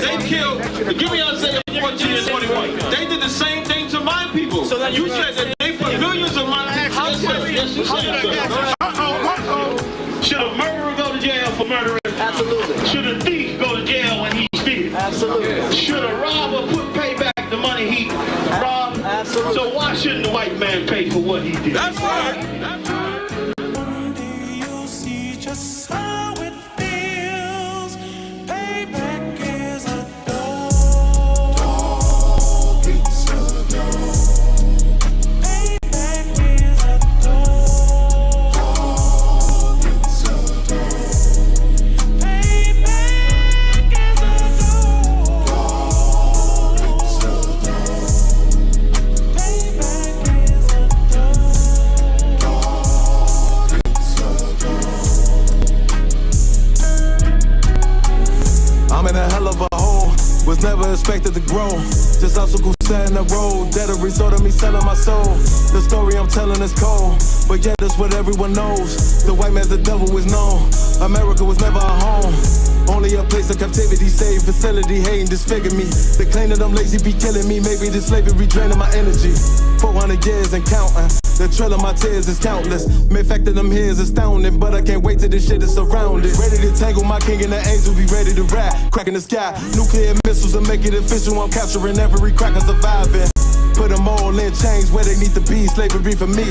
They killed, give me Isaiah 14 and 21. They did the same thing to my people. So you said that they put millions of my taxes. Yes, you said should a murderer go to jail for murdering? Absolutely. Should a thief go to jail when he steals? Absolutely. Should a robber pay back the money he robbed? Absolutely. So why shouldn't the white man pay for what he did? That's right. That's right. You'll see just how it feels. Payback is a dog. It's a dog. Payback is a dog. It's a dog. Payback is a dog. It's a dog. Payback is a I'm in a hell of a hole, was never expected to grow. Just obstacles set in the road, that a result of me selling my soul. The story I'm telling is cold, but yet it's what everyone knows. The white man's the devil is known. America was never a home, only a place of captivity, safe facility, hating, disfigure me. They claim that I'm lazy, be killing me. Maybe the slavery draining my energy. 400 years and counting. The trail of my tears is countless. Main fact that I'm here is astounding, but I can't wait till this shit is surrounded. Ready to tangle my king and the angel, be ready to rap. Cracking the sky, nuclear missiles and make it official. I'm capturing every crack I'm surviving. Put them all in chains where they need to be. Slavery for me.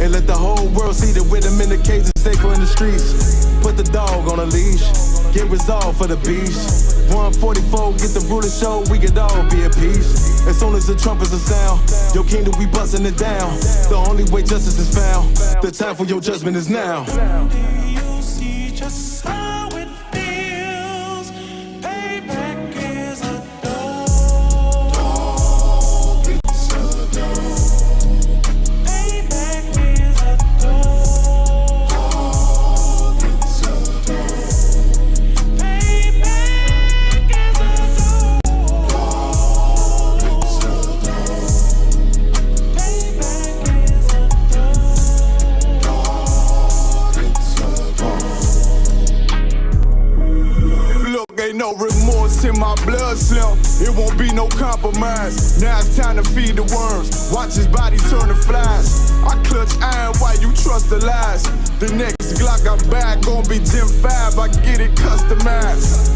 And let the whole world see that with them in the cages, safer in the streets. Put the dog on a leash. Get resolved for the beast. 144, get the ruler show, we could all be at peace. As soon as the trumpets are sound, your kingdom we busting it down. The only way justice is found, the time for your judgment is now. You'll see just how it feels. Payback is a dog. It's a dog. Payback is a dog. It's a dog. Payback is a dog. It's a dog. Payback is a Look, ain't no remorse in my blood slim. It won't be no compromise. Now it's time to feed the worms. Watch his body turn to flies. I clutch iron while you trust the lies. The next Glock I buy gon' be Gen 5. I get it customized.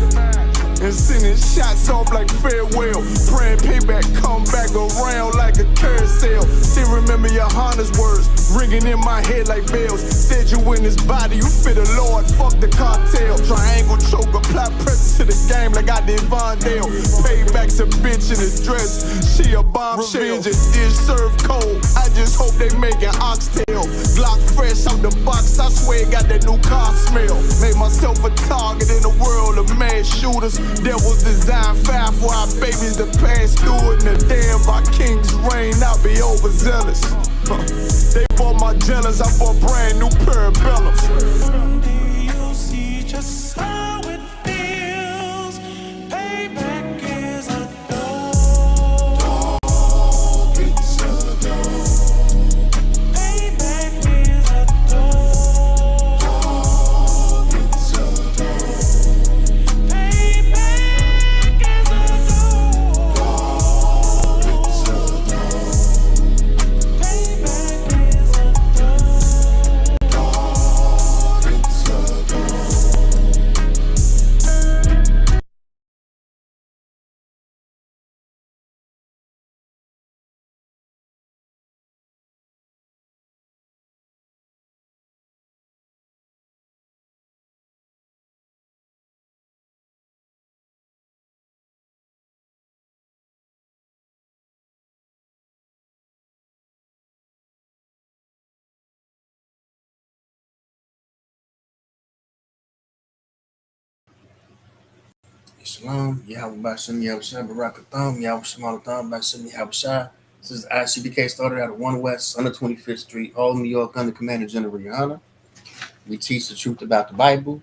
And sending shots off like farewell. Praying payback come back around like a carousel. Still remember your Honda's words ringing in my head like bells. Said you in his body, you fit the Lord, fuck the cartel. Triangle choke, apply pressure to the game like I did Vondale. Payback's a bitch in a dress, she a bombshell. Revenge is dish served cold, I just hope they making oxtail. Glock fresh out the box, I swear it got that new car smell. Made myself a target in a world of mad shooters. That was designed fire for our babies to pass through. In the day of our king's reign, I'll be overzealous. They bought my jealous, I bought brand new parabellums. You'll see just how it feels. Payback is a dog. It's a dog. Payback is a dog. It's a dog. Payback is a dog. It's a dog. Payback is a dog. It's a dog. Shalom, Yahweh Bashim, Yahweh Shah, Barakatham, Yahweh Shemal Tham, Bashim, Yahweh Shah. This is ISUPK, started out of 1 West, 125th Street, Hall, New York, under Commander General Yohana. We teach the truth about the Bible.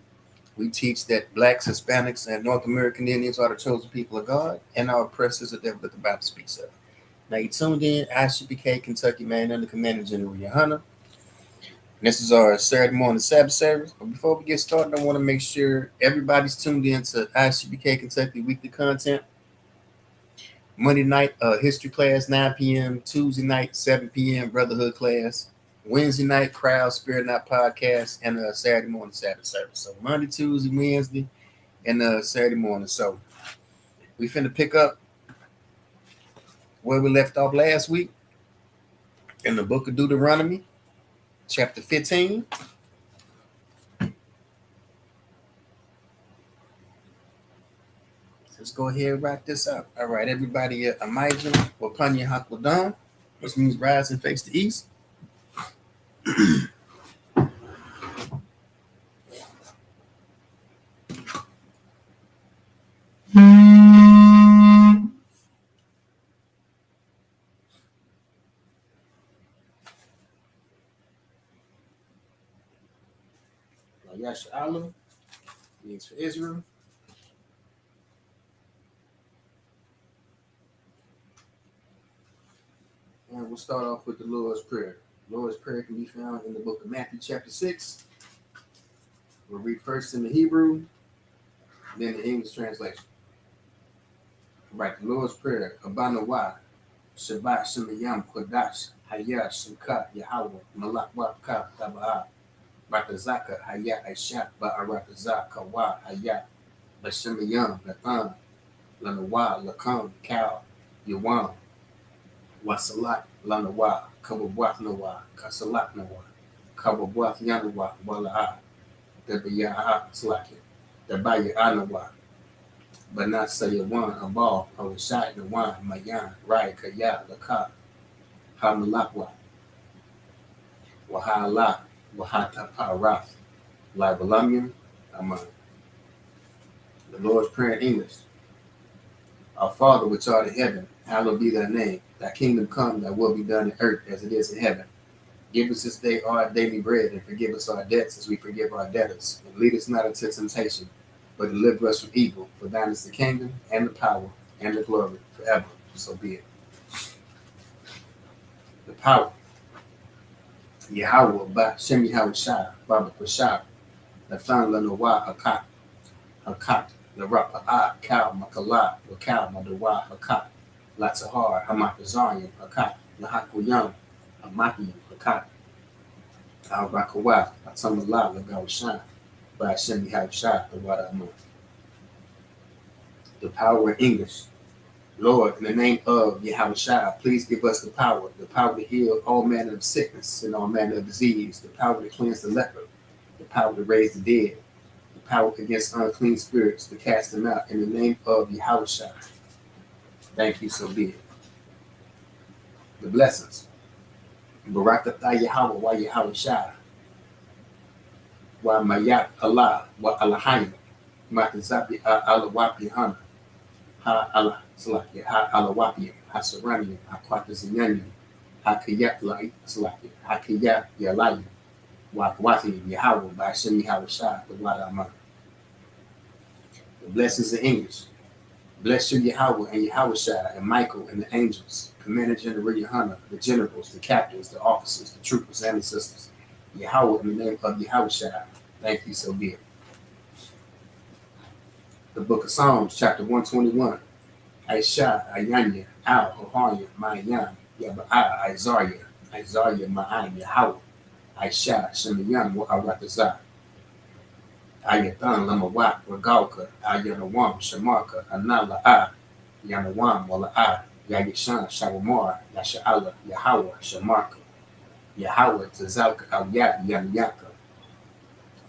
We teach that blacks, Hispanics, and North American Indians are the chosen people of God, and our oppressors are devil that the Bible speaks of. Now, you tuned in, ISUPK, Kentucky, man, under Commander General Yohana. This is our Saturday morning Sabbath service. But before we get started, I want to make sure everybody's tuned in to ISUPK Kentucky weekly content. Monday night, history class, 9 p.m. Tuesday night, 7 p.m. Brotherhood class. Wednesday night, Crowd Spirit Night podcast, and Saturday morning Sabbath service. So Monday, Tuesday, Wednesday, and Saturday morning. So we finna pick up where we left off last week in the book of Deuteronomy, chapter 15. Let's go ahead and wrap this up. All right, everybody, imagine Wapanya Hakwadam, which means rise and face the east. Yasha Allah means for Israel. And we'll start off with the Lord's Prayer. The Lord's Prayer can be found in the book of Matthew, chapter 6. We'll read first in the Hebrew, then the English translation. Right, the Lord's Prayer. Abana Wa, Shabbat Shemayam Kodash, Hayah Shemka Yahweh, Malak Wabka Taba'a, Ratazaka Hayah Aisha Ba'aratazaka Wa Hayah, Bashemayam Nathan, Lanawa, Lakam, Kal, Yawan, Wasalat, Lanawa, Kababwath Nawa, Kasalat Nawa, Kababwath Yanawa, Wala'a, Dabaya'a Slaki, Dabaya Anawa, Banat Sayawan, Abal, Awashai Nawan, Mayan, Rai Kaya, Laka, Hamalakwa, Wahala, Wahata Parath, Libalamium, Aman. The Lord's Prayer in English. Our Father which art in heaven, hallowed be thy name. Thy kingdom come, thy will be done in earth as it is in heaven. Give us this day our daily bread, and forgive us our debts as we forgive our debtors. And lead us not into temptation, but deliver us from evil. For thine is the kingdom, and the power, and the glory, forever. So be it. The power. Yahweh, Ba Shem Yahushua, Baba Kushah, Nathan Lanawa, Hakat, Larapa, Kal, Makala, Wakal, Madawa, Hakat, Latsahar, Hamakazarian, Hakat, Lahakuyam, Hamakian, Hakat, Al Rakawa, Atamala, Lagawashan, by Shem Yahushua, the Wadamu. The power in English. Lord, in the name of Yahushua, please give us the power to heal all manner of sickness and all manner of disease, the power to cleanse the leper, the power to raise the dead, the power against unclean spirits, to cast them out in the name of Yahushua. Thank you, so be it. The blessings. Barakatah Yahweh wa Yahushua, wa Mayat Allah, wa Alahayim, Matazapi Alawapi Hana, Ha Allah. Salaki, Ha Alawapia, Ha Sarania, Ha Quatazinian, Ha Kayat Lai, Salaki, Ha Kayat Yalai, Wakwati, Yahweh, by Shem Yahushua, the Wadama. The blessings in English. Bless you, Yahweh, and Yahushua, and Michael, and the angels, Commander General Yohana, the generals, the captains, the officers, the troopers, and the sisters. Yahweh, in the name of Yahushua. Thank you, so be it. The book of Psalms, chapter 121. Aisha, Ayanya, Al, Hohaya, Mayan, Yaba'a, Isaiah, Ma'an, Yahweh, Aisha, Shemayam, Wa'aratazah, Ayatan, Lamawat, Ragalka, Ayanawam, Shamarka, Anala'a, Yanawam, Wala'a, Yagishan, Shawamar, Yasha'ala, Yahweh, Shamarka, Yahweh, Tazalka, Al-Yat, Yanyaka,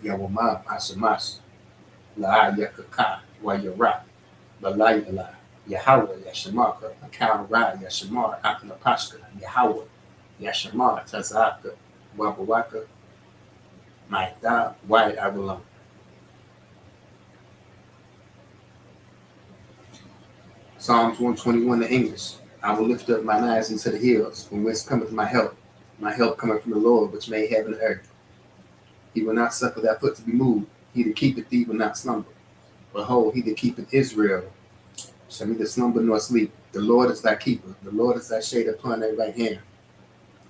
Yawamam, Asamash, La'a, Yakaka, Wayara, Balayala, Yahweh, Yashamaka, Akal Ra, Yashamar, Akanapashka, Yahweh, Yashamar, Tazaka, Wabawaka, Maida, White Avalon. Psalms 121 in English. I will lift up mine eyes into the hills, from whence cometh my help. My help cometh from the Lord, which made heaven and earth. He will not suffer thy foot to be moved. He that keepeth thee will not slumber. Behold, he that keepeth Israel shall neither slumber nor sleep. The Lord is thy keeper. The Lord is thy shade upon thy right hand.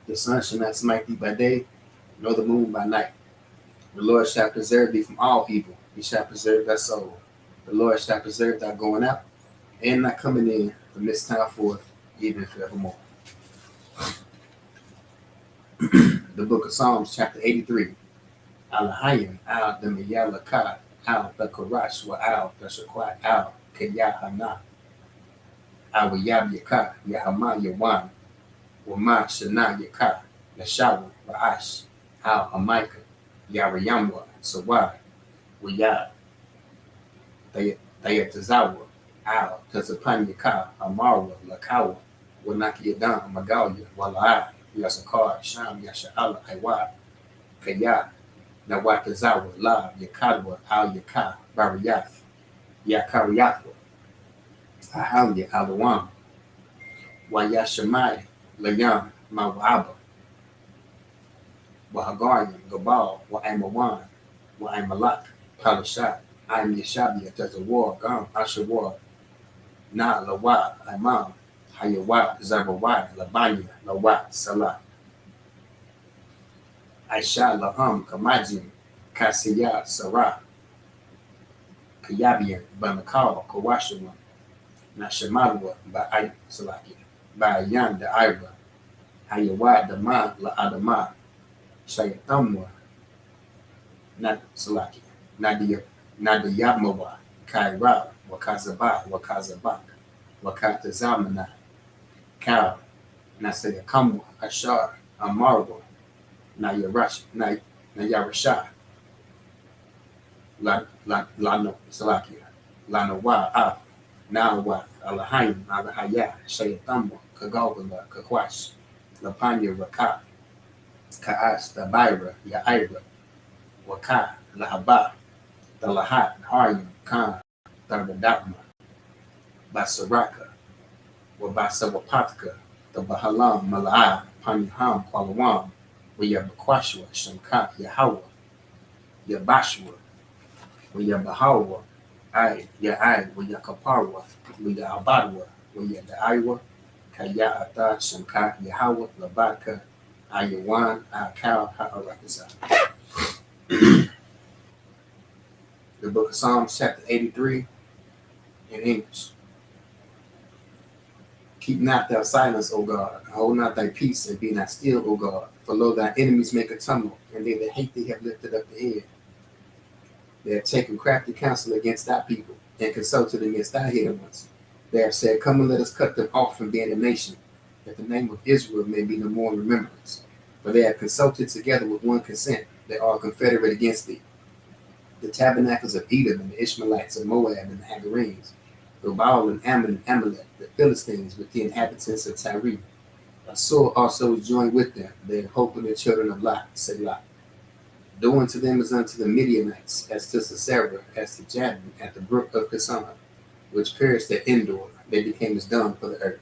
The sun shall not smite thee by day, nor the moon by night. The Lord shall preserve thee from all evil. He shall preserve thy soul. The Lord shall preserve thy going out and thy coming in from this time forth, even forevermore. The book of Psalms, chapter 83. Al-Hayim, al-Demiyalakad, al-Thakarash, wa al-Tashakwat, al-Kayahana, al-Yab-Yaka, Yahama Yawan, wa ma Shana Yaka, Nashawa, Ra'ash, al-Amaika, Yarayamwa, Sawai, wa Yab, Tayatazawa, al-Tazapanyaka, Amarwa, Lakawa, wa Nakiyadam, Magalia, Wala'a, Yasakar, Sham, Yasha'ala, Iwa, Kaya, Nawatazawa, La, Yakadwa, Al Yaka, Bariyath, Yakariyatwa, Ahalia, Alawam, Wayashamai, Layam, Mawaba, Wahagarian, Gabal, Wa'amawan, Wa'amalak, Palashat, I'm Yashabia, Tazawar, Gam, Ashawar, Na, Lawa, Imam, Hayawa, Zabawai, Labanya, Lawa, Salah. Aisha Laham Kamajin Kasiya Sarah Kayabian Banakal Kawashawa Nashamalwa by Salaki by Yan the Ira Hayawa the Ma La Adama Shayatamwa Nad Salaki Nadiyamawa Kaira Wakazabak Wakatazamana Kal Nasayakamwa Ashar Amarwa Nayarasha, Lano Salakia, Lanawa, Af, Nawa, Alahayim, Alahaya, Shayatamba, Kagogala, Kakwash, Lapanya Raka, Kaas, Tabaira, Yaira, Waka, Lahaba, Dalahat, Haryam, Khan, Targadapma, Basaraka, Wabasawapatka, the Bahalam, Malaa, Panyaham, Palawam, Yabakwashua, Shamka, Yahawa, Yabashua, Yabahawa, Yai, Yakaparwa, Yabadwa, Yadaiwa, Kayata, Shamka, Yahawa, Labaka, Ayawan, Akal, Ha'arakazah. The book of Psalms, chapter 83, in English. Keep not thy silence, O God, hold not thy peace, and be not still, O God. For lo, thy enemies make a tumult, and they that hate thee have lifted up the head. They have taken crafty counsel against thy people, and consulted against thy hidden ones. They have said, come and let us cut them off from being a nation, that the name of Israel may be no more in remembrance. For they have consulted together with one consent, they are confederate against thee. The tabernacles of Edom, and the Ishmaelites of Moab, and the Hagarenes, Gobal and Ammon and Amalek, the Philistines with the inhabitants of Tyre. Asur also was joined with them. They had hope in the children of Lot, Selah. Do unto them as unto the Midianites, as to Sisera, as to Jabin, at the brook of Kison, which perished at Endor. They became as dung for the earth.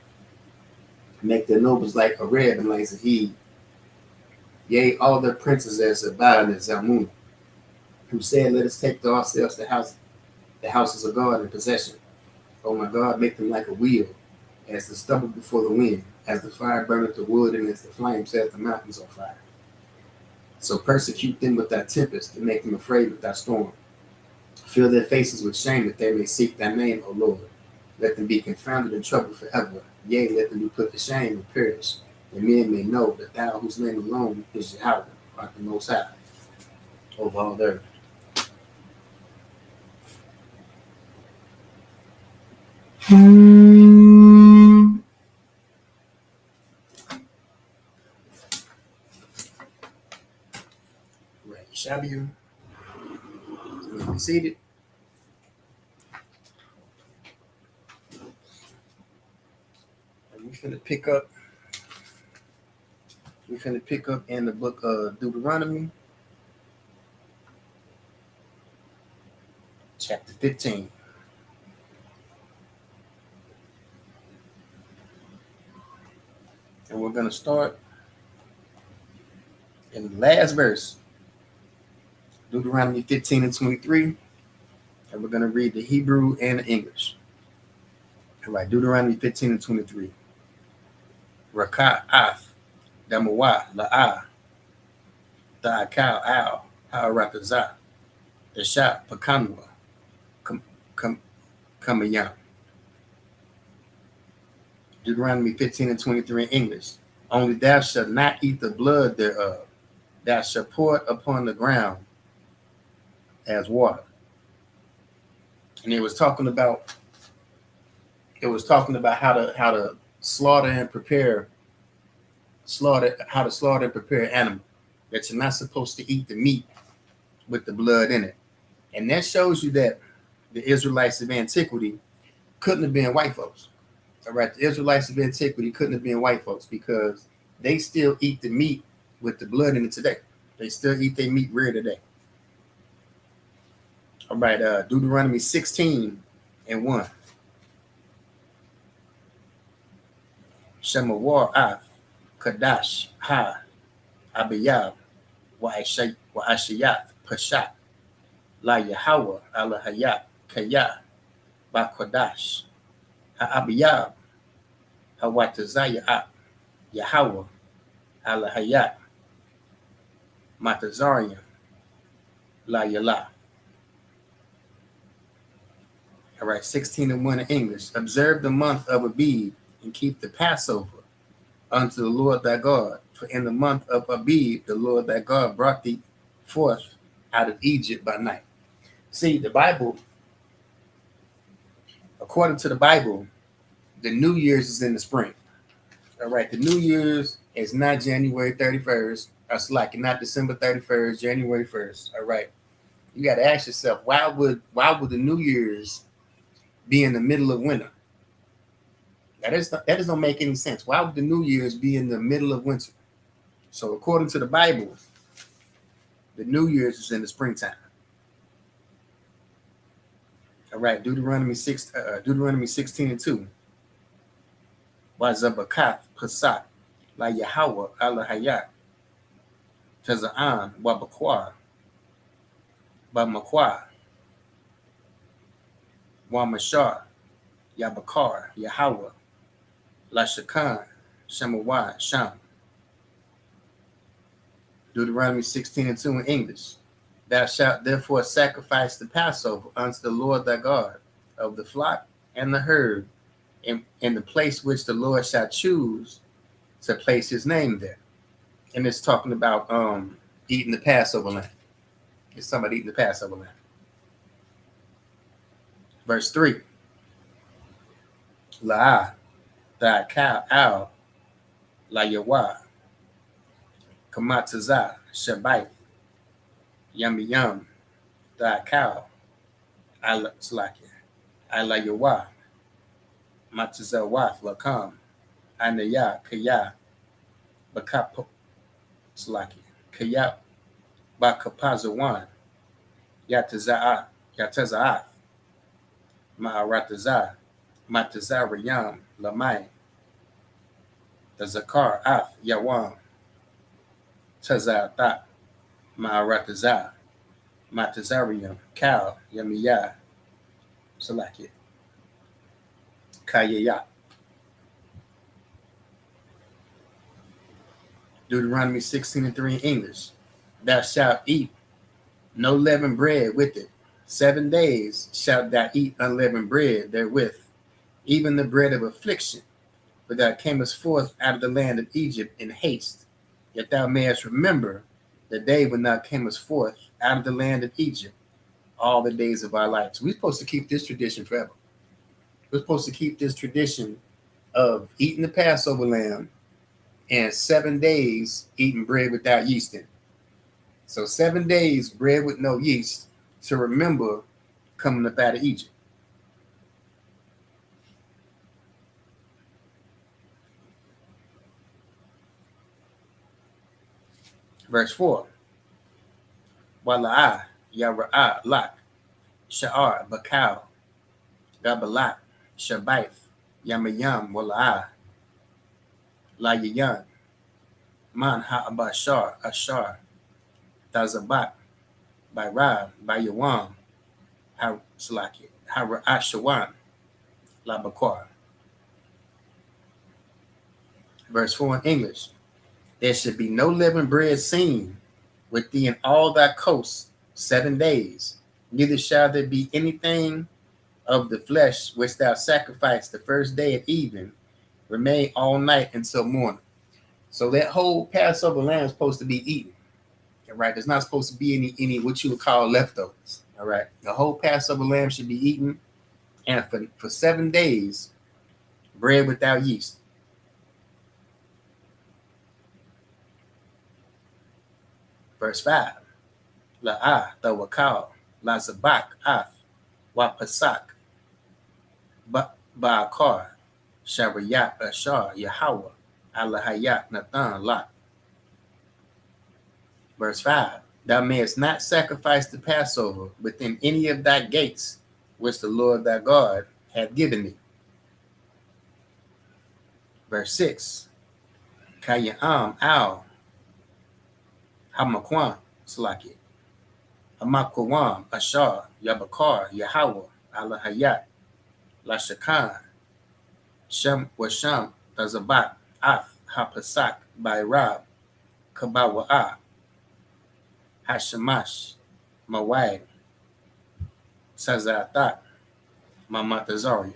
Make their nobles like Arab and like Zahid. Yea, all their princes as Zabad and Zalmun, who said, let us take to ourselves the houses of God in possession. O my God, make them like a wheel, as the stubble before the wind, as the fire burneth the wood, and as the flame set the mountains on fire. So persecute them with thy tempest, and make them afraid with thy storm. Fill their faces with shame, that they may seek thy name, O Lord. Let them be confounded and troubled forever. Yea, let them be put to shame and perish, that men may know that thou, whose name alone is Yahweh, art the Most High over all the earth. Right, Shabu, be seated. And we're finna pick up in the book of Deuteronomy, chapter 15. And we're going to start in the last verse, Deuteronomy 15 and 23. And we're going to read the Hebrew and the English. All right, Deuteronomy 15 and 23. Raka'ath, Damawa, La'ah, the Akal Al, Haratazah, the Shah Pakanwa, Kamayam. Deuteronomy 15 and 23 in English. Only thou shalt not eat the blood thereof. Thou shalt pour it upon the ground as water. And it was talking about how to slaughter and prepare animal. That you're not supposed to eat the meat with the blood in it. And that shows you that the Israelites of antiquity couldn't have been white folks. All right, the Israelites of antiquity couldn't have been white folks because they still eat the meat with the blood in it today. They still eat their meat rare today. All right, Deuteronomy 16 and 1. Shemawar Af, Kadash, Ha, Abiyab, Wa'ashiyat, Pashat, La Yahweh, Alahayat, Kayah, Bakodash, Ha'abiyab, Hawatazayah, Yahweh, Alahayat, Matazarian, La Yalah. All right, 16 and 1 in English. Observe the month of Abib and keep the Passover unto the Lord thy God. For in the month of Abib, the Lord thy God brought thee forth out of Egypt by night. See, the Bible, according to the Bible, the New Year's is in the spring. All right, the New Year's is not January 31st. It's like not December 31st, January 1st. All right, you got to ask yourself, why would the New Year's be in the middle of winter? That doesn't make any sense. Why would the New Year's be in the middle of winter? So according to the Bible, the New Year's is in the springtime. All right, Deuteronomy 16 and 2. Wazabakath Pasat, La Yahweh, Alahayat, Taza'an, Wabakwa, Bamakwa, Wamashar, Yabakar, Yahweh, Lashakan, Shemawai, Sham. Deuteronomy 16 and 2 in English. Thou shalt therefore sacrifice the Passover unto the Lord thy God of the flock and the herd in the place which the Lord shall choose to place his name there. And it's talking about eating the Passover lamb. It's talking about eating the Passover lamb. Verse 3. La'ah, thy cow, al, la yawa, kamatazah, shabai, yam, thy cow, ala slaki, ala yawa, matazawaf, lakam, anaya, kaya, bakapo, slaki, kaya, bakapazawan, yatazaaf, ma'aratazah, Matazariyam Lamai, the Zakar Af Yawam, Tazata, Ma'aratazah, Matazariyam, Kal Yamiyah, Salaki, Kayaya. Deuteronomy 16 and 3 in English. Thou shalt eat no leavened bread with it. 7 days shalt thou eat unleavened bread therewith, even the bread of affliction, for thou camest forth out of the land of Egypt in haste, yet thou mayest remember the day when thou camest forth out of the land of Egypt all the days of our life. So we're supposed to keep this tradition forever. We're supposed to keep this tradition of eating the Passover lamb and 7 days eating bread without yeast in it. So 7 days bread with no yeast to remember coming up out of Egypt. Verse 4. Wala'ah, Yara'ah, Lak, Sha'ar, Bakal, Gabalak, Shabaith, Yamayam, Wala'ah, La Yayan, Man Ha'abashar, Ashar, Tazabak, Bayrab, Bayawam, Salaki, Hara'ashawan, La Bakar. Verse 4 in English. There should be no leavened bread seen within all thy coasts 7 days. Neither shall there be anything of the flesh which thou sacrificed the first day at even, remain all night until morning. So that whole Passover lamb is supposed to be eaten. All right, there's not supposed to be any what you would call leftovers. All right, the whole Passover lamb should be eaten, and for 7 days, bread without yeast. Verse 5. La'ah, the wakal, la zabak, af, wa pasak, ba'akar, shariyat, ashar, Yahweh, alahayat, Nathan, Lot. Verse 5. Thou mayest not sacrifice the Passover within any of thy gates, which the Lord thy God hath given thee. Verse 6. Kayam al Hamakwan, Salaki. Hamakwam, Ashar, Yabakar, Yahweh, Alahayat, Lashakan, Shem Washam, Tazabak, Af, Hapasak, Bairab, Kabawa'ah, Hashamash, Mawai, Sazatat, Mamatazari.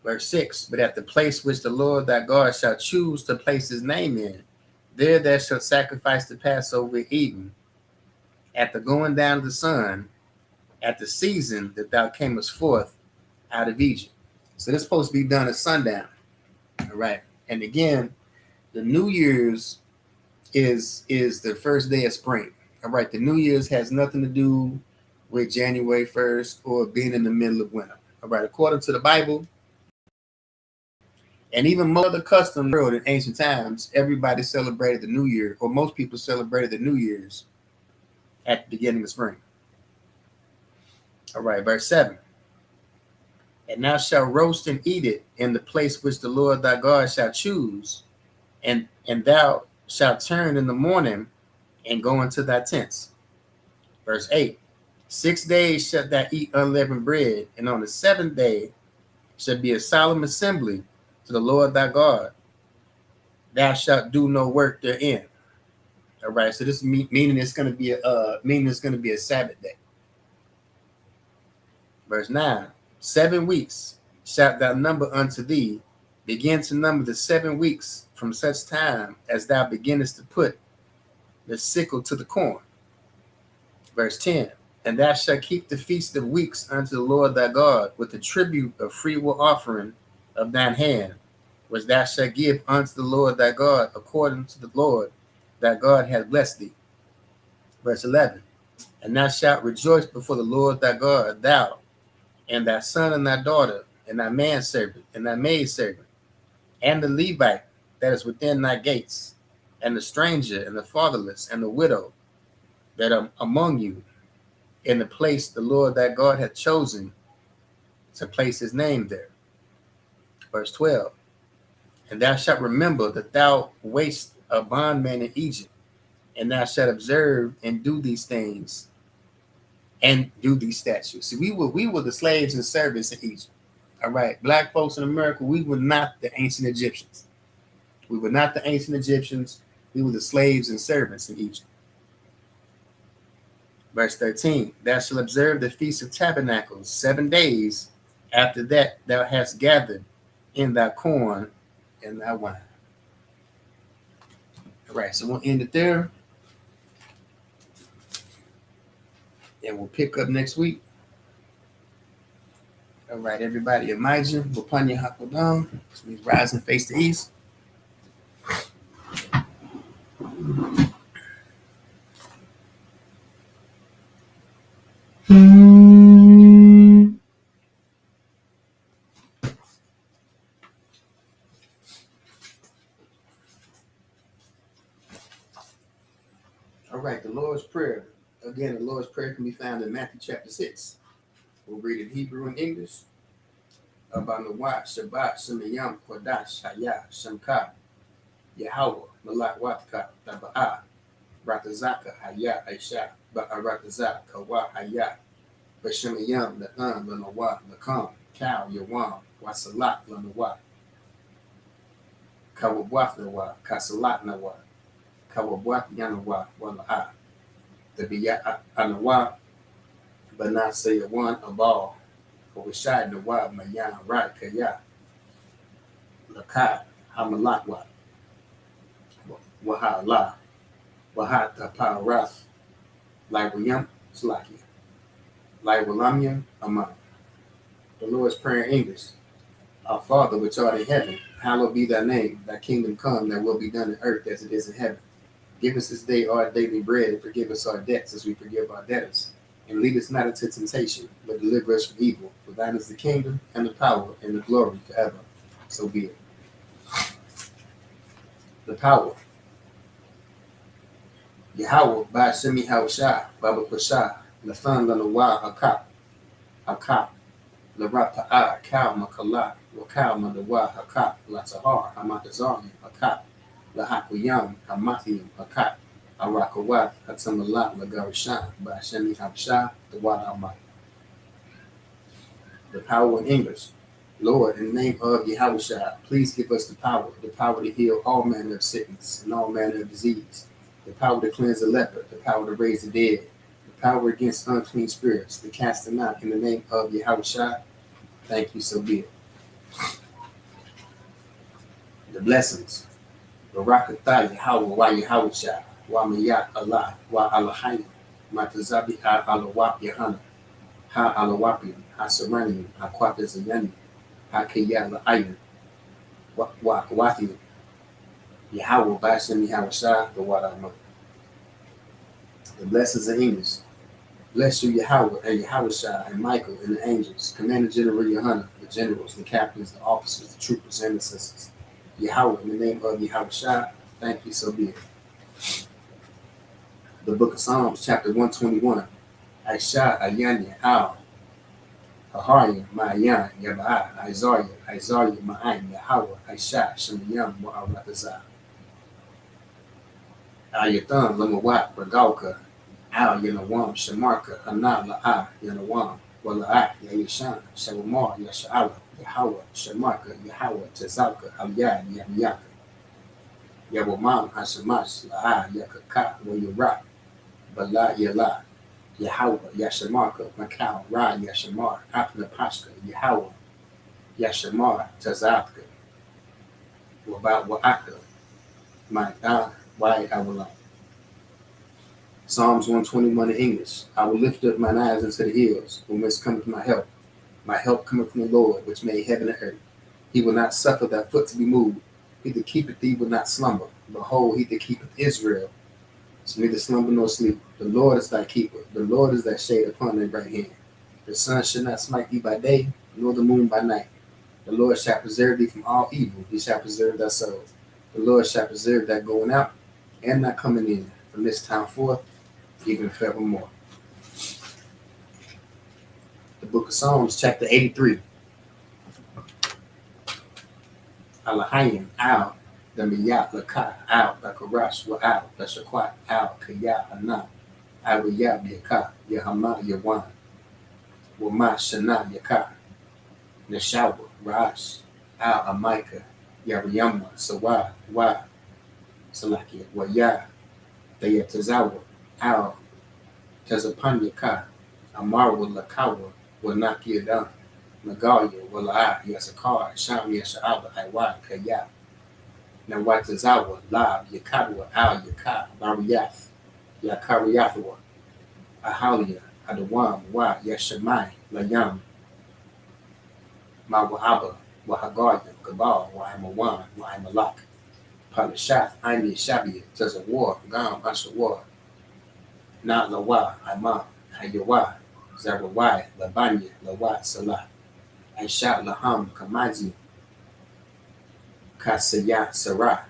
Verse 6. But at the place which the Lord thy God shall choose to place his name in, there thou shalt sacrifice the Passover at even, at the going down of the sun, at the season that thou camest forth out of Egypt. So this is supposed to be done at sundown. All right. And again, the New Year's is the first day of spring. All right. The New Year's has nothing to do with January 1st or being in the middle of winter. All right. According to the Bible, and even more other customs in the world in ancient times, everybody celebrated the New Year, or most people celebrated the New Year's at the beginning of spring. All right, verse 7. And thou shalt roast and eat it in the place which the Lord thy God shall choose, and thou shalt turn in the morning and go into thy tents. Verse 8. 6 days shalt thou eat unleavened bread, and on the 7th day shall be a solemn assembly to the Lord thy God. Thou shalt do no work therein. All right, so this meaning it's going to be a Sabbath day. Verse 9. 7 weeks shalt thou number unto thee. Begin to number the 7 weeks from such time as thou beginnest to put the sickle to the corn. Verse 10. And thou shalt keep the feast of weeks unto the Lord thy God with the tribute of freewill offering of thine hand, which thou shalt give unto the Lord thy God according to the Lord thy God hath blessed thee. Verse 11. And thou shalt rejoice before the Lord thy God, thou, and thy son and thy daughter, and thy manservant, and thy maidservant, and the Levite that is within thy gates, and the stranger, and the fatherless, and the widow that are among you, in the place the Lord thy God hath chosen to place his name there. Verse 12. And thou shalt remember that thou wast a bondman in Egypt, and thou shalt observe and do these things, and do these statutes. See, we were the slaves in service in Egypt. All right, black folks in America, we were not the ancient Egyptians. We were not the ancient Egyptians. We were the slaves and servants in Egypt. Verse 13. Thou shalt observe the Feast of Tabernacles 7 days. After that, thou hast gathered in thy corn and thy wine. All right, so we'll end it there. And we'll pick up next week. All right, everybody, Elijah, Bupanya Hakodam, which means rise and face the east. All right, the Lord's Prayer. Again, the Lord's Prayer can be found in Matthew chapter 6. We'll read in Hebrew and English. Abanawat, Shabbat, Shemayam, Kodash, Hayah, Shamka, Yahweh, Malak Watka, Taba'ah, Ratazaka, Hayah, Aisha, Ba'aratazak, Kawa, Hayah, Bashemayam, Na'an, Lanawat, Nakam, Kal, Yawam, Wasalat, Lanawat, Kawabwaf, Nawat, Kasalat, Nawat, Kawabwa Yanawa Wala the Biya Anawa, but not say a one of all, or we shine the wild Mayan right Kaya, Laka, Hamalakwa, Waha La, Waha Tapa Ras, like William Slaki, like Wilamian Amon. The Lord's Prayer in English. Our Father which art in heaven, hallowed be thy name, thy kingdom come, thy will be done in earth as it is in heaven. Give us this day our daily bread, and forgive us our debts as we forgive our debtors. And lead us not into temptation, but deliver us from evil. For thine is the kingdom, and the power, and the glory forever. So be it. The power. Yahweh, Ba'ashemi Hawashah, Baba Kwashah, Lathan Lanawa Hakap, Hakap, Larapa'ah, Kal Makala, Wakal Madawa Hakap, Latahar, Hamatazari, Hakap, Lahakuyam, Hamathim, Hakap, Arakawat, Hatsamalat, Lagarishan, Ba'ashemi Hawashah, the Wadamat. The power in English. Lord, in the name of Yahweh, please give us the power to heal all manner of sickness and all manner of disease, the power to cleanse the leper, the power to raise the dead, the power against unclean spirits, to cast them out in the name of Yahweh. Thank you, so be it. The blessings. Barakatah Yahweh wa Yahweh, wa Mayat Allah, wa Alahayim, Matazabi Alawap Yahana, Ha Alawapim, Ha Seranium, Ha Kwatazayani, Ha Kayat La'ayim, Wa Wathim, Yahweh Basham Yahweh, the Wadamah. The blessings in English. Bless you, Yahweh, and Yahweh and Michael, and the angels, Commander General Yohana, the generals, the captains, the officers, the troopers, and the sisters. Yahweh, in the name of Yahweh, thank you, so be it. The book of Psalms, chapter 121. Aisha, Ayanya, Al, Ahariya, Ma'ayan, Yaba'a, Isaiah, Ma'ayin, Yahweh, Aisha, Shemayam, Wa'aratazah. Ayatan, Lamawat, Ragalka, Al Yanawam, Shamarka, Hana, La'a, Yanawam, Wala'a, Yayashan, Shawamar, Yasha'ala, Yahweh, Shamarka, Yahweh, Tazalka, Aliyah, Yamiyaka, Yawamam, Hashamash, La'a, Yakaka, Wayura, Bala, Yala, Yahweh, Yashamarka, Macau, Ra, Yashamar, Afna Pashka, Yahweh, Yashamar, Tazalka, Wabat Wa'aka, Ma'ah, Why I will love. Psalms 121 in English. I will lift up mine eyes into the hills, from whence cometh my help. My help cometh from the Lord, which made heaven and earth. He will not suffer thy foot to be moved. He that keepeth thee will not slumber. Behold, he that keepeth Israel shall neither slumber nor sleep. The Lord is thy keeper. The Lord is thy shade upon thy right hand. The sun shall not smite thee by day, nor the moon by night. The Lord shall preserve thee from all evil. He shall preserve thy soul. The Lord shall preserve thy going out and not coming in from this time forth, even forevermore. The book of Psalms, chapter 83. Alahayim, Al, the Miyat, Laka, Al, Bakarash, Wa Al, the Shakwat, Al, Kaya, Ana, Awiyab, Yaka, Yahama, Yawan, Wama, Shana, Yaka, Neshawa, Rash, Al, Amaika, Yariyama, Sawa, Wa, Salakia, Waya, Dayatazawa, Al, Tazapanyaka, Amar will Lakawa, will knock you down. Nagalia, Wala, Yasakar, Sham Yasha'aba, Iwa, Kaya, Nawatazawa, Lab, Yakadwa, Al Yaka, Mariath, Yakariathwa, Ahalia, Adawam, Wa, Yashamai, Layam, Mawa'aba, Wahagarya, Gabal, Wa'amawan, Wa'amalak. Palashath, Aini, Shabia, Tazawar, Gam, Ashawar, Na Lawa, Imam, Hayawa, Zarawai, Labanya, Lawa, Salah, Aisha, Laham, Kamazi, Kasaya, Sarah,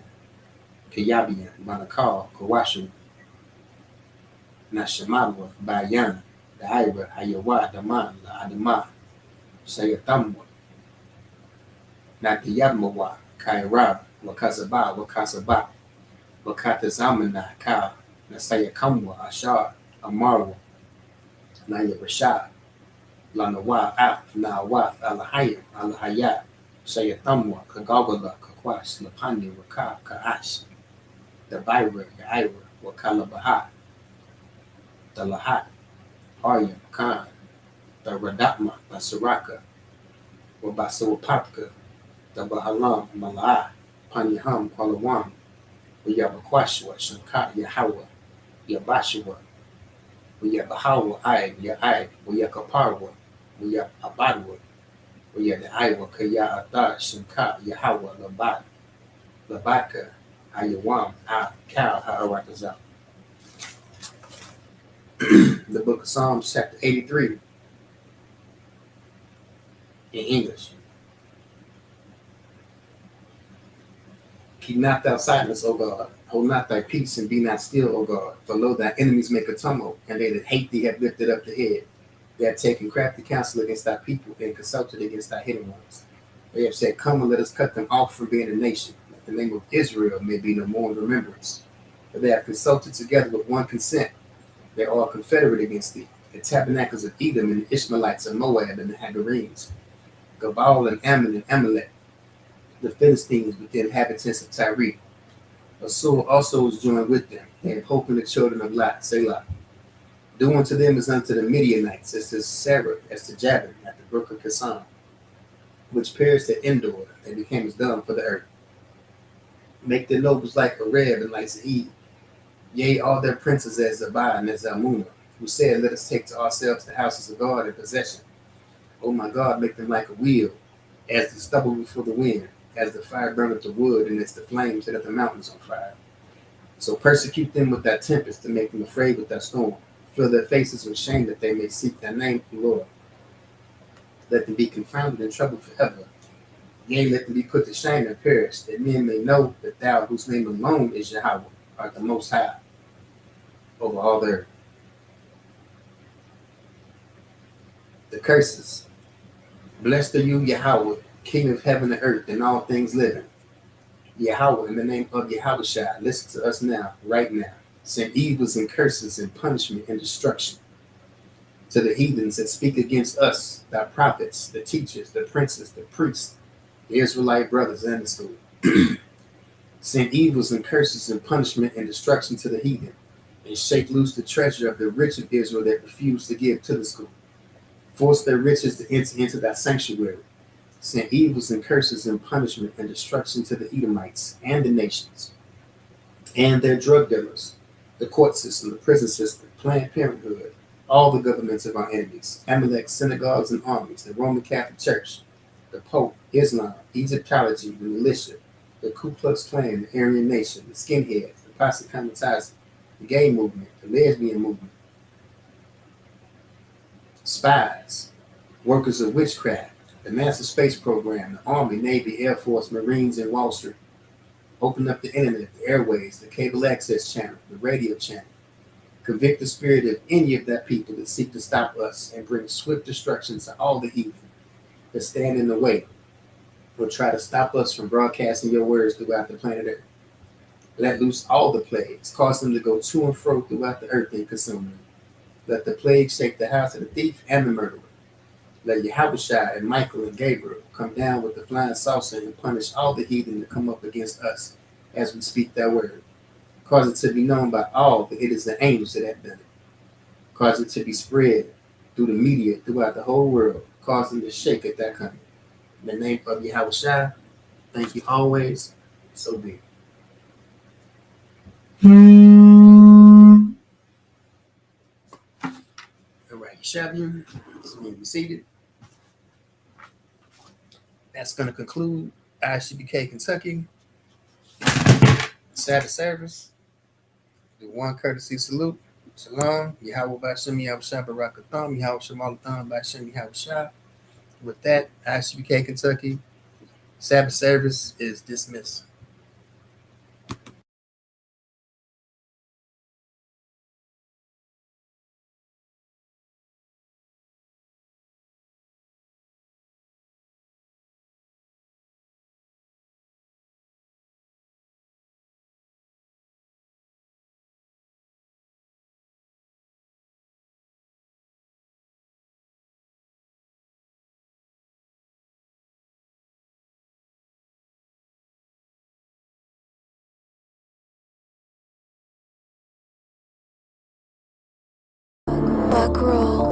Kayabian, Manakal, Kawashu, Nashamawa, Bayan, Daira, Hayawa, Daman, La Adama, Sayatamwa, Nakiyamawa, Kairab, Wakazaba, Wakazaba, Wakatazamana, Ka, Nasaya Kamwa, Ashar, Amarwa, Naya Rashad, Lanawa, Af, Nawaf, Alahayim, Alahayat, Sayatamwa, Kagawala, Kakwas, Lapani, Waka, Kaash, the Byra, the Ira, Wakala Baha, the Lahat, Arya, Khan, the Radatma, the Saraka, Wabasawapapka, the Bahalam, Malaa, Panyaham, Kwalawam, Yabakwashwa, Shankat, Yahawa, Yabashua, Yabahawa, Ai, Yakaparwa, Abadwa, the Iowa, Kaya Adar, Shankat, Yahawa, Labat, Labaka, Ayawam, Kal, Haarakazam. The book of Psalms, chapter 83, in English. Keep not thou silence, O God. Hold not thy peace and be not still, O God. For lo, thy enemies make a tumult, and they that hate thee have lifted up the head. They have taken crafty counsel against thy people and consulted against thy hidden ones. They have said, come and let us cut them off from being a nation, that the name of Israel may be no more in remembrance. For they have consulted together with one consent. They are all confederate against thee. The tabernacles of Edom and the Ishmaelites of Moab and the Hagarenes, Gabal and Ammon and Amalek, the Philistines with the inhabitants of Tyre. Assur also is joined with them. They have hope in the children of Lot, Selah. Do unto them as unto the Midianites, as to Sarah, as to Jabin, at the brook of Kassan, which perished at Endor, they became as dung for the earth. Make their nobles like Areb and like Zeid, yea, all their princes as Zabah and as Zalmunna, who said, let us take to ourselves the houses of God in possession. O my God, make them like a wheel, as the stubble before the wind, as the fire burneth the wood, and as the flame set the mountains on fire. So persecute them with thy tempest, to make them afraid with thy storm. Fill their faces with shame, that they may seek thy name, O Lord. Let them be confounded and troubled forever. Yea, let them be put to shame and perish, that men may know that thou, whose name alone is Yahweh, art the Most High over all the earth. The curses. Blessed are you, Yahweh, King of heaven and earth, and all things living. Yahweh, in the name of Yahushua, listen to us now, right now. Send evils and curses and punishment and destruction to the heathens that speak against us, thy prophets, the teachers, the princes, the priests, the Israelite brothers and the school. Send evils and curses and punishment and destruction to the heathen, and shake loose the treasure of the rich of Israel that refuse to give to the school. Force their riches to enter into thy sanctuary. Send evils and curses and punishment and destruction to the Edomites and the nations, and their drug dealers, the court system, the prison system, Planned Parenthood, all the governments of our enemies, Amalek, synagogues and armies, the Roman Catholic Church, the Pope, Islam, Egyptology, the militia, the Ku Klux Klan, the Aryan Nation, the skinheads, the Posse Comitatus, the gay movement, the lesbian movement, spies, workers of witchcraft, the NASA space program, the Army, Navy, Air Force, Marines, and Wall Street. Open up the internet, the airways, the cable access channel, the radio channel. Convict the spirit of any of that people that seek to stop us and bring swift destruction to all the heathen that stand in the way or try to stop us from broadcasting your words throughout the planet Earth. Let loose all the plagues, cause them to go to and fro throughout the earth and consume them. Let the plague shake the house of the thief and the murderer. Let Yahushua and Michael and Gabriel come down with the flying saucer and punish all the heathen that come up against us as we speak that word. Cause it to be known by all that it is the angels that have done it. Cause it to be spread through the media throughout the whole world. Cause them to shake at that coming. In the name of Yahushua, thank you always. So be it. All right, Shabian, you may be seated. That's going to conclude ISUPK Kentucky Sabbath Service. Do one courtesy salute. Shalom. Yahweh Bashem Yahushua Barakatham. Yahweh Shemalatham Bashem Yahushua. With that, ISUPK Kentucky Sabbath Service is dismissed. rock roll.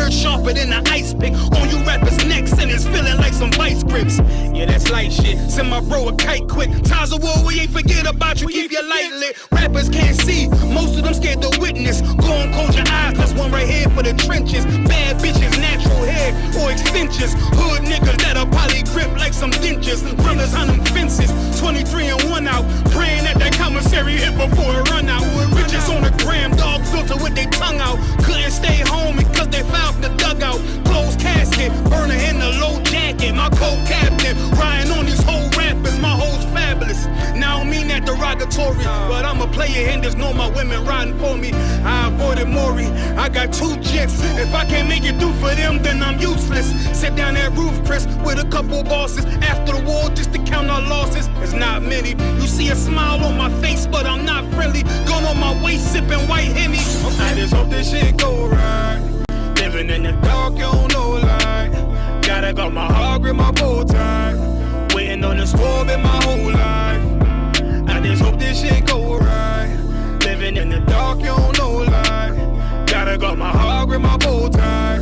Sharper than an ice pick on you rappers' necks, and it's feeling like some vice grips. Yeah, that's light shit. Send my bro a kite quick. Times of war, we ain't forget about you. Keep your light lit. Rappers can't see. Most of them scared to witness. Go and close your eyes. There's one right here for the trenches. Bad bitches, natural hair or extensions. Hood niggas that'll probably grip like some dentures. Brothers on them fences. 23 and 1 out. Praying that that commissary hit before it run out. Riches on the gram, dog filter with their tongue out. Couldn't stay home because they found the dugout. Closed casket, burner in the low jacket. My co-captain, riding on these whole rappers. My hoes fabulous. Now I don't mean that derogatory, but I'm a player and there's no my women riding for me. I avoided Maury. I got 2 jets. If I can't make it through for them, then I'm useless. Sit down that roof, Chris, with a couple bosses. After the war, just to count our losses. It's not many. You see a smile on my face, but I'm not friendly. Gun on my waist, sipping white Henny. I just hope this shit go right. Living in the dark, you don't know light. Gotta got my heart with my bow tie. Waiting on this war in my whole life. I just hope this shit go right. Living in the dark, you don't know light. Gotta got my heart with my bow tie.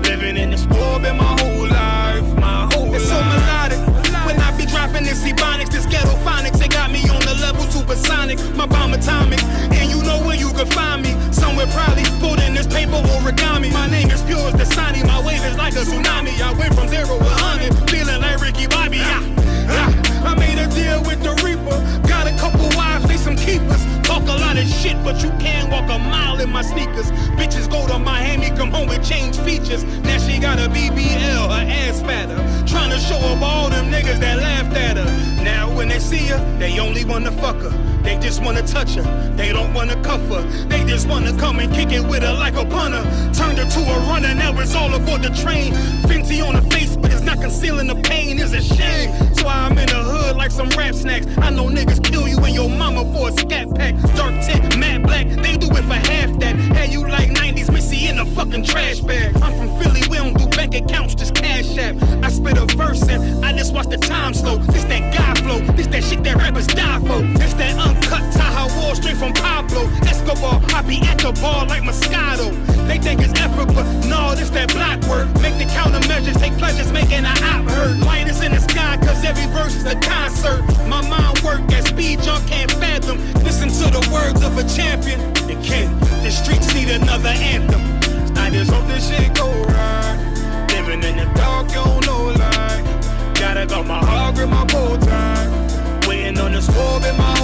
Living in this war in my whole life. My whole life. It's so melodic. When I be dropping this ebonics, this ghetto phonics, they got me on the level supersonic. My bomb atomic, and you know where you can find me. Somewhere probably folding this paper origami. My name is pure as the Dasani, my wave is like a tsunami. I went from 0 to 100, feeling like Ricky Bobby. I made a deal with the Reaper. Got a couple wives, they some keepers. Talk a lot of shit, but you can't walk a mile in my sneakers. Bitches go to Miami, come home with change features. Now she got a BBL, her ass fatter. Trying to show up all them niggas that laughed at her. Now when they see her, they only wanna fuck her. They just wanna touch her, they don't wanna cuff her. They just wanna come and kick it with her like a punter. Turned her to a runner, now it's all aboard the train. Fenty on her face, but it's not concealing the pain, it's a shame. So I'm in the hood like some rap snacks. I know niggas kill you and your mama for a scat pack. Dark tint, matte black, they do it for half that. Hey, you like 90s Missy in a fucking trash bag. I'm from Philly, we don't do bank accounts, just cash app. I spit a verse and I just watch the time slow. This that guy flow, this that shit that rappers die for. This that uncut Taha Wall straight from Pablo Escobar. I be at the bar like Moscato. They think it's effort, but no, this that block work. Make the countermeasures, take pleasures, making a op hurt. Light is in the sky, cause every verse is a concert. My mind work at speed, y'all can't fathom. Listen to the words of a champion. The kid, the streets need another anthem. I just hope this shit go right. Living in the dark, you don't know light. Gotta got my heart with my bow tie. Waiting on this war in my